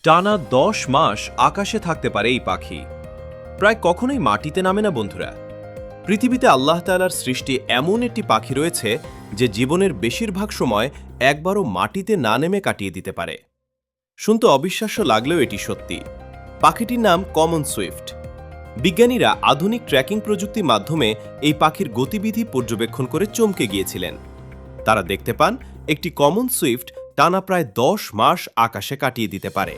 টানা 10 মাস আকাশে থাকতে পারে এই পাখি। প্রায় কখনোই মাটিতে নামে না বন্ধুরা। পৃথিবীতে আল্লাহ তাআলার সৃষ্টি এমন একটি পাখি রয়েছে যে জীবনের বেশিরভাগ সময় একবারও মাটিতে না নেমে কাটিয়ে দিতে পারে। শুনতে অবিশ্বাস্য লাগলেও এটি সত্যি। পাখিটির নাম কমন সুইফট। বিজ্ঞানীরা আধুনিক ট্র্যাকিং প্রযুক্তির মাধ্যমে এই পাখির গতিবিধি পর্যবেক্ষণ করে চমকে গিয়েছিলেন। তারা দেখতে পান একটি কমন সুইফট টানা প্রায় 10 মাস আকাশে কাটিয়ে দিতে পারে,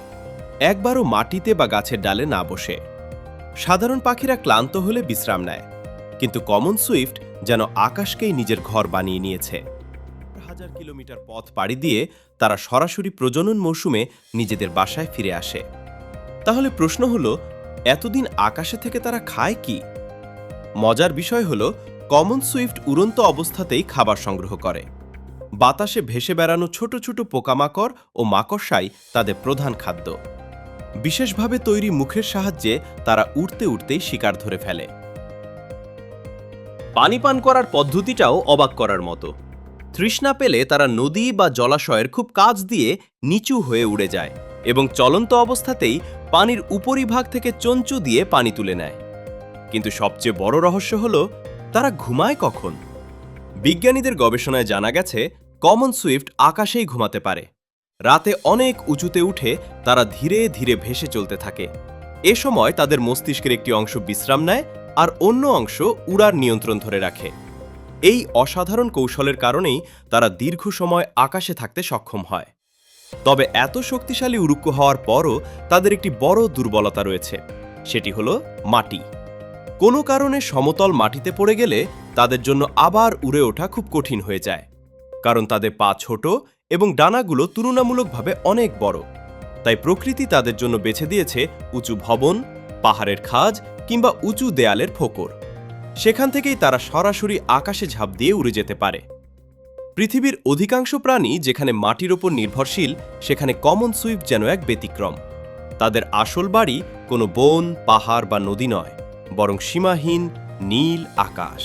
একবারও মাটিতে বা গাছের ডালে না বসে। সাধারণ পাখিরা ক্লান্ত হলে বিশ্রাম নেয়, কিন্তু কমন সুইফট যেন আকাশকেই নিজের ঘর বানিয়ে নিয়েছে। হাজার কিলোমিটার পথ পাড়ি দিয়ে তারা সরাসরি প্রজনন মৌসুমে নিজেদের বাসায় ফিরে আসে। তাহলে প্রশ্ন হলো, এতদিন আকাশে থেকে তারা খায় কি? মজার বিষয় হলো, কমন সুইফট উড়ন্ত অবস্থাতেই খাবার সংগ্রহ করে। বাতাসে ভেসে বেড়ানো ছোট ছোট পোকামাকড় ও মাকড়সাই তাদের প্রধান খাদ্য। বিশেষভাবে তৈরি মুখের সাহায্যে তারা উড়তে উড়তেই শিকার ধরে ফেলে। পানি পান করার পদ্ধতিটাও অবাক করার মতো। তৃষ্ণা পেলে তারা নদী বা জলাশয়ের খুব কাছ দিয়ে নিচু হয়ে উড়ে যায় এবং চলন্ত অবস্থাতেই পানির উপরিভাগ থেকে চঞ্চু দিয়ে পানি তুলে নেয়। কিন্তু সবচেয়ে বড় রহস্য হলো, তারা ঘুমায় কখন? বিজ্ঞানীদের গবেষণায় জানা গেছে, কমন সুইফট আকাশেই ঘুমাতে পারে। রাতে অনেক উঁচুতে উঠে তারা ধীরে ধীরে ভেসে চলতে থাকে। এ সময় তাদের মস্তিষ্কের একটি অংশ বিশ্রাম নেয় আর অন্য অংশ উড়ার নিয়ন্ত্রণ ধরে রাখে। এই অসাধারণ কৌশলের কারণেই তারা দীর্ঘ সময় আকাশে থাকতে সক্ষম হয়। তবে এত শক্তিশালী উড়ুক্কু হওয়ার পরও তাদের একটি বড় দুর্বলতা রয়েছে, সেটি হলো মাটি। কোনো কারণে সমতল মাটিতে পড়ে গেলে তাদের জন্য আবার উড়ে ওঠা খুব কঠিন হয়ে যায়, কারণ তাদের পা ছোট এবং ডানাগুলো তুলনামূলকভাবে অনেক বড়। তাই প্রকৃতি তাদের জন্য বেছে দিয়েছে উঁচু ভবন, পাহাড়ের খাঁজ কিংবা উঁচু দেয়ালের ফোকর। সেখান থেকেই তারা সরাসরি আকাশে ঝাঁপ দিয়ে উড়ে যেতে পারে। পৃথিবীর অধিকাংশ প্রাণী যেখানে মাটির ওপর নির্ভরশীল, সেখানে কমন সুইফট যেন এক ব্যতিক্রম। তাদের আসল বাড়ি কোনো বন, পাহাড় বা নদী নয়, বরং সীমাহীন নীল আকাশ।